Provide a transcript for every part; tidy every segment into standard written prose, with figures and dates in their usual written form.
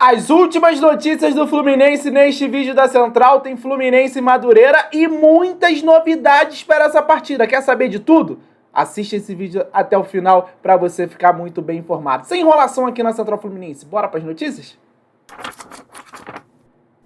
As últimas notícias do Fluminense neste vídeo da Central tem Fluminense e Madureira e muitas novidades para essa partida. Quer saber de tudo? Assiste esse vídeo até o final para você ficar muito bem informado. Sem enrolação aqui na Central Fluminense. Bora para as notícias?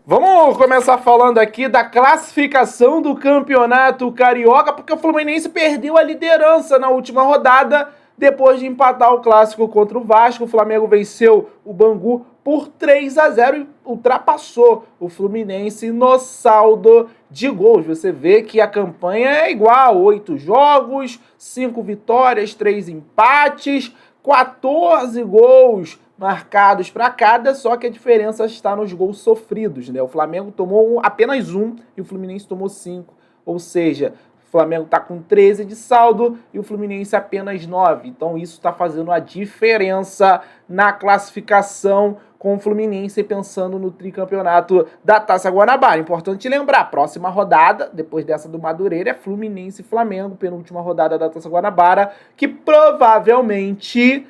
Vamos começar falando aqui da classificação do Campeonato Carioca, porque o Fluminense perdeu a liderança na última rodada depois de empatar o clássico contra o Vasco. O Flamengo venceu o Bangu por 3-0 e ultrapassou o Fluminense no saldo de gols. Você vê que a campanha é igual, 8 jogos, 5 vitórias, 3 empates, 14 gols marcados para cada, só que a diferença está nos gols sofridos, né? O Flamengo tomou apenas 1 e o Fluminense tomou 5, ou seja, o Flamengo está com 13 de saldo e o Fluminense apenas 9. Então isso está fazendo a diferença na classificação com o Fluminense pensando no tricampeonato da Taça Guanabara. Importante lembrar, próxima rodada, depois dessa do Madureira, é Fluminense e Flamengo, penúltima rodada da Taça Guanabara, que provavelmente...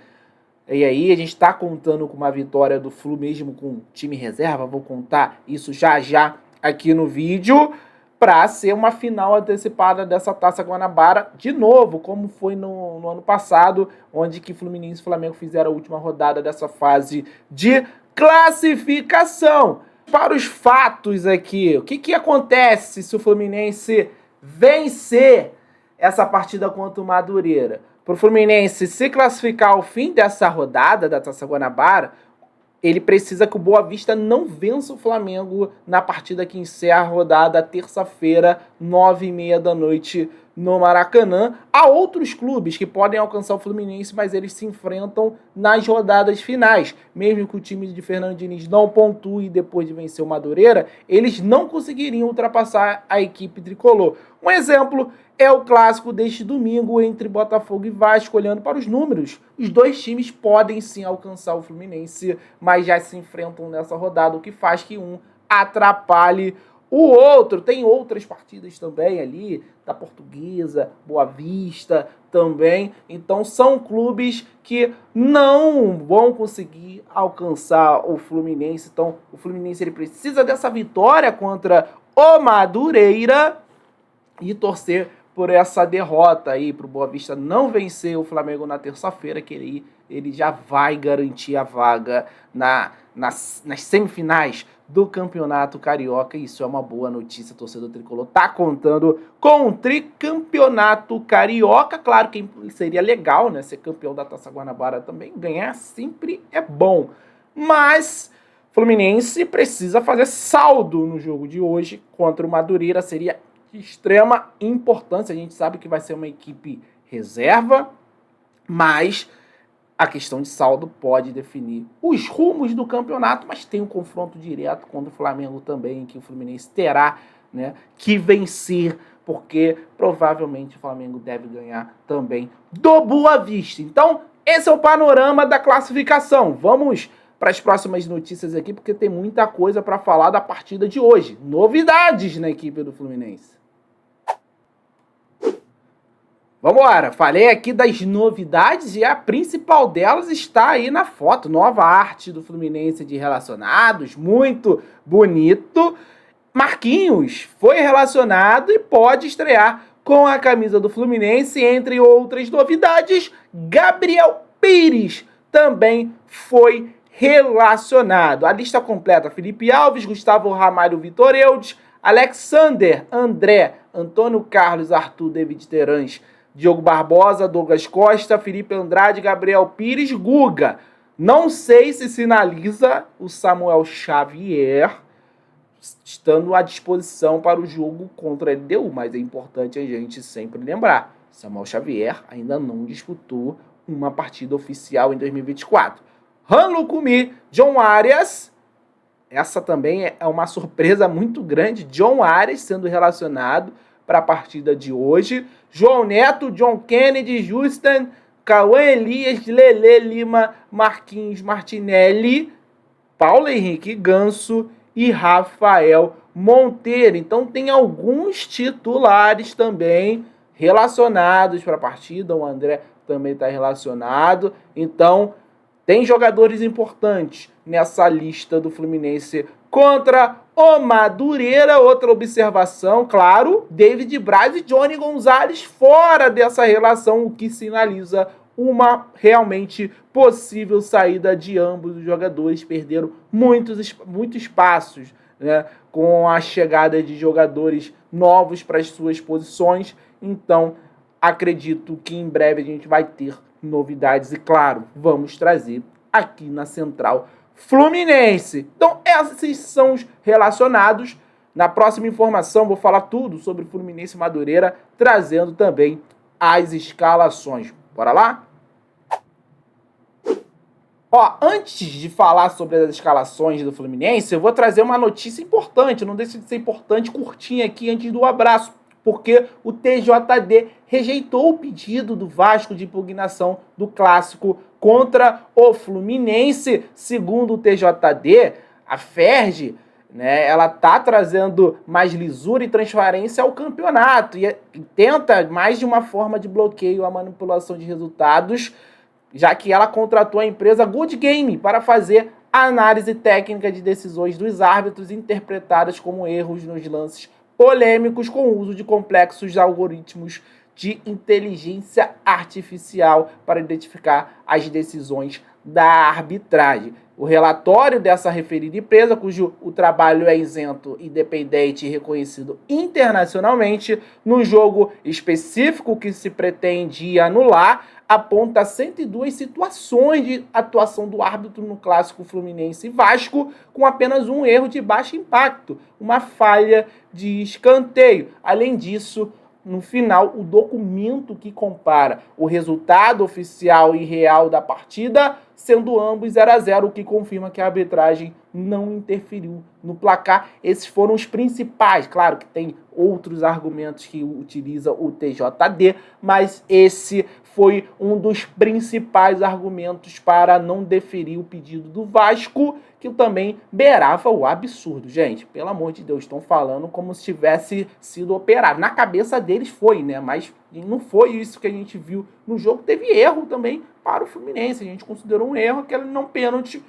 E aí a gente está contando com uma vitória do Flu mesmo com time reserva, vou contar isso já aqui no vídeo, para ser uma final antecipada dessa Taça Guanabara, de novo, como foi no ano passado, onde que Fluminense e Flamengo fizeram a última rodada dessa fase de classificação. Para os fatos aqui, o que acontece se o Fluminense vencer essa partida contra o Madureira? Para o Fluminense se classificar ao fim dessa rodada da Taça Guanabara, ele precisa que o Boa Vista não vença o Flamengo na partida que encerra a rodada terça-feira, 9h30 da noite, no Maracanã. Há outros clubes que podem alcançar o Fluminense, mas eles se enfrentam nas rodadas finais. Mesmo que o time de Fernando Diniz não pontue depois de vencer o Madureira, eles não conseguiriam ultrapassar a equipe tricolor. Um exemplo é o clássico deste domingo entre Botafogo e Vasco. Olhando para os números, os dois times podem sim alcançar o Fluminense, mas já se enfrentam nessa rodada, o que faz que um atrapalhe o outro. Tem outras partidas também ali, da Portuguesa, Boa Vista também. Então são clubes que não vão conseguir alcançar o Fluminense. Então o Fluminense ele precisa dessa vitória contra o Madureira e torcer por essa derrota aí, para o Boa Vista não vencer o Flamengo na terça-feira, que ele já vai garantir a vaga nas semifinais do Campeonato Carioca. Isso é uma boa notícia, o torcedor tricolor tá contando com o tricampeonato carioca. Claro que seria legal, né, ser campeão da Taça Guanabara também, ganhar sempre é bom, mas o Fluminense precisa fazer saldo no jogo de hoje contra o Madureira. Seria de extrema importância. A gente sabe que vai ser uma equipe reserva, mas a questão de saldo pode definir os rumos do campeonato, mas tem um confronto direto contra o Flamengo também, que o Fluminense terá, né, que vencer, porque provavelmente o Flamengo deve ganhar também do Boa Vista. Então, esse é o panorama da classificação. Vamos para as próximas notícias aqui, porque tem muita coisa para falar da partida de hoje. Novidades na equipe do Fluminense. Vamos embora, falei aqui das novidades e a principal delas está aí na foto. Nova arte do Fluminense de relacionados, muito bonito. Marquinhos foi relacionado e pode estrear com a camisa do Fluminense. Entre outras novidades, Gabriel Pires também foi relacionado. A lista completa: Felipe Alves, Gustavo Ramalho, Vitor Eudes, Alexander, André, Antônio Carlos, Arthur, David Terãs, Diogo Barbosa, Douglas Costa, Felipe Andrade, Gabriel Pires, Guga. Não sei se sinaliza o Samuel Xavier estando à disposição para o jogo contra a LDU, mas é importante a gente sempre lembrar, Samuel Xavier ainda não disputou uma partida oficial em 2024. Hanlu Kumi, John Arias, essa também é uma surpresa muito grande, John Arias sendo relacionado para a partida de hoje. João Neto, John Kennedy, Justin, Cauã Elias, Lele Lima, Marquinhos Martinelli, Paulo Henrique Ganso e Rafael Monteiro. Então tem alguns titulares também relacionados para a partida. O André também está relacionado. Então Tem jogadores importantes nessa lista do Fluminense contra o Madureira. Outra observação, claro, David Braz e Johnny Gonzalez fora dessa relação, o que sinaliza uma realmente possível saída de ambos os jogadores. Perderam muitos espaços, né, com a chegada de jogadores novos para as suas posições. Então, acredito que em breve a gente vai ter novidades e, claro, vamos trazer aqui na Central Fluminense. Então, esses são os relacionados. Na próxima informação, vou falar tudo sobre Fluminense e Madureira, trazendo também as escalações. Bora lá? Ó, antes de falar sobre as escalações do Fluminense, eu vou trazer uma notícia importante, não deixa de ser importante, curtinha aqui antes do abraço, porque o TJD rejeitou o pedido do Vasco de impugnação do clássico contra o Fluminense. Segundo o TJD, a FERJ, né, ela tá trazendo mais lisura e transparência ao campeonato e tenta mais de uma forma de bloqueio à manipulação de resultados, já que ela contratou a empresa Good Game para fazer a análise técnica de decisões dos árbitros interpretadas como erros nos lances polêmicos com o uso de complexos algoritmos de inteligência artificial para identificar as decisões da arbitragem. O relatório dessa referida empresa, cujo o trabalho é isento, independente e reconhecido internacionalmente, no jogo específico que se pretende anular, aponta 102 situações de atuação do árbitro no clássico Fluminense e Vasco, com apenas um erro de baixo impacto, uma falha de escanteio. Além disso, no final, o documento que compara o resultado oficial e real da partida, sendo ambos 0-0, o que confirma que a arbitragem não interferiu no placar. Esses foram os principais. Claro que tem outros argumentos que utiliza o TJD, mas esse foi um dos principais argumentos para não deferir o pedido do Vasco, que também beirava o absurdo. Gente, pelo amor de Deus, estão falando como se tivesse sido operado. Na cabeça deles foi, né? Mas não foi isso que a gente viu no jogo. Teve erro também para o Fluminense. A gente considerou um erro aquele não pênalti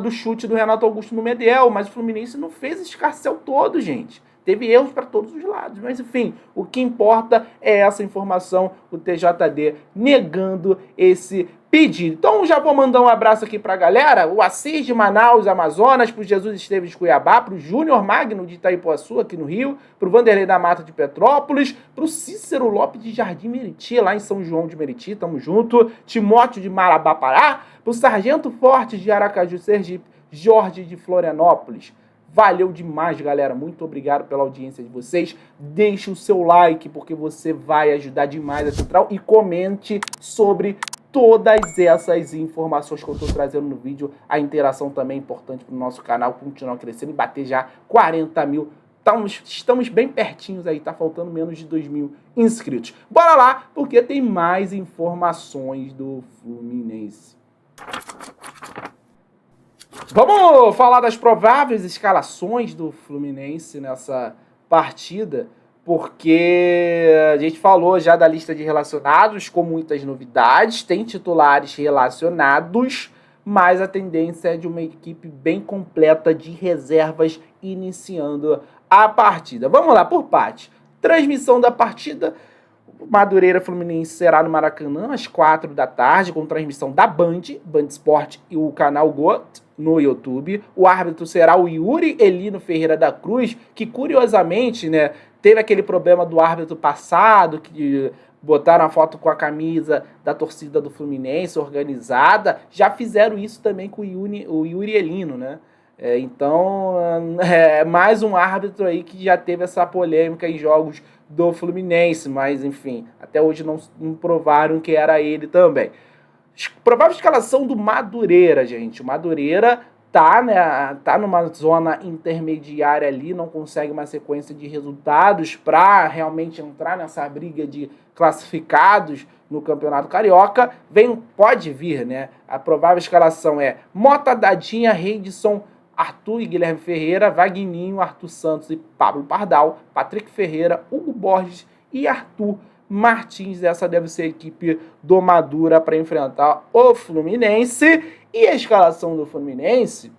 do chute do Renato Augusto no Medel, mas o Fluminense não fez esse escarcéu todo, gente. Teve erros para todos os lados, mas enfim, o que importa é essa informação, o TJD negando esse pedido. Então já vou mandar um abraço aqui para a galera, o Assis de Manaus, Amazonas, para o Jesus Esteves de Cuiabá, para o Júnior Magno de Itaipuaçu, aqui no Rio, para o Vanderlei da Mata de Petrópolis, para o Cícero Lopes de Jardim Meriti, lá em São João de Meriti, tamo junto, Timóteo de Marabá, Pará, para o Sargento Forte de Aracaju, Sergipe, Jorge de Florianópolis. Valeu demais, galera. Muito obrigado pela audiência de vocês. Deixe o seu like, porque você vai ajudar demais a Central. E comente sobre todas essas informações que eu estou trazendo no vídeo. A interação também é importante para o nosso canal continuar crescendo e bater já 40 mil. Estamos bem pertinhos aí, tá faltando menos de 2.000 inscritos. Bora lá, porque tem mais informações do Fluminense. Vamos falar das prováveis escalações do Fluminense nessa partida, porque a gente falou já da lista de relacionados com muitas novidades, tem titulares relacionados, mas a tendência é de uma equipe bem completa de reservas iniciando a partida. Vamos lá, por parte. Transmissão da partida. Madureira Fluminense será no Maracanã às 4 da tarde, com transmissão da Band Sport e o canal GOT no YouTube. O árbitro será o Yuri Elino Ferreira da Cruz, que curiosamente, né, teve aquele problema do árbitro passado, que botaram a foto com a camisa da torcida do Fluminense organizada. Já fizeram isso também com o Yuri Elino, né? Então, é mais um árbitro aí que já teve essa polêmica em jogos do Fluminense, mas enfim, até hoje não provaram que era ele também. Provável escalação do Madureira, gente. O Madureira tá numa zona intermediária ali, não consegue uma sequência de resultados para realmente entrar nessa briga de classificados no Campeonato Carioca. Pode vir, né? A provável escalação é Mota, Dadinha, Reidson, Arthur e Guilherme Ferreira, Vagninho, Arthur Santos e Pablo Pardal, Patrick Ferreira, Hugo Borges e Arthur Martins. Essa deve ser a equipe do Madura para enfrentar o Fluminense. E a escalação do Fluminense,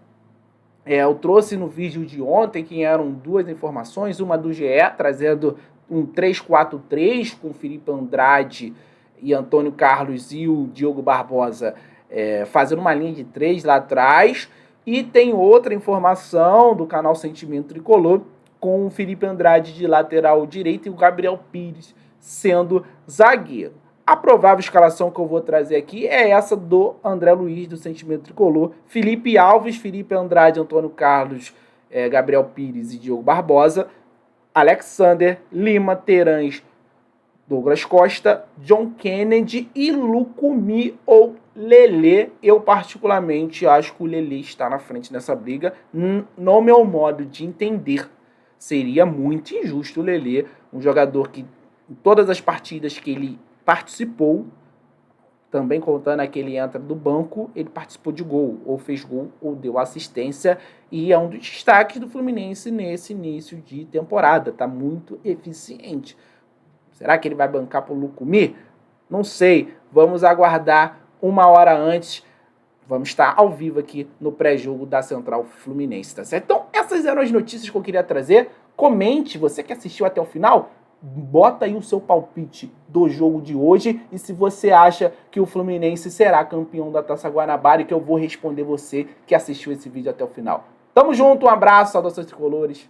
eu trouxe no vídeo de ontem, que eram duas informações, uma do GE, trazendo um 3-4-3 com Felipe Andrade e Antônio Carlos e o Diogo Barbosa fazendo uma linha de 3 lá atrás. E tem outra informação do canal Sentimento Tricolor, com o Felipe Andrade de lateral direito e o Gabriel Pires sendo zagueiro. A provável escalação que eu vou trazer aqui é essa do André Luiz, do Sentimento Tricolor. Felipe Alves, Felipe Andrade, Antônio Carlos, Gabriel Pires e Diogo Barbosa. Alexander, Lima, Terãs, Douglas Costa, John Kennedy e Lucumi ou Lelê. Eu particularmente acho que o Lelê está na frente nessa briga. No meu modo de entender, seria muito injusto o Lelê, um jogador que em todas as partidas que ele participou, também contando que ele entra do banco, ele participou de gol, ou fez gol, ou deu assistência, e é um dos destaques do Fluminense nesse início de temporada. Tá muito eficiente. Será que ele vai bancar pro Lucumi? Não sei. Vamos aguardar uma hora antes. Vamos estar ao vivo aqui no pré-jogo da Central Fluminense, tá certo? Então, essas eram as notícias que eu queria trazer. Comente, você que assistiu até o final, bota aí o seu palpite do jogo de hoje e se você acha que o Fluminense será campeão da Taça Guanabara, e que eu vou responder você que assistiu esse vídeo até o final. Tamo junto, um abraço, saudações tricolores.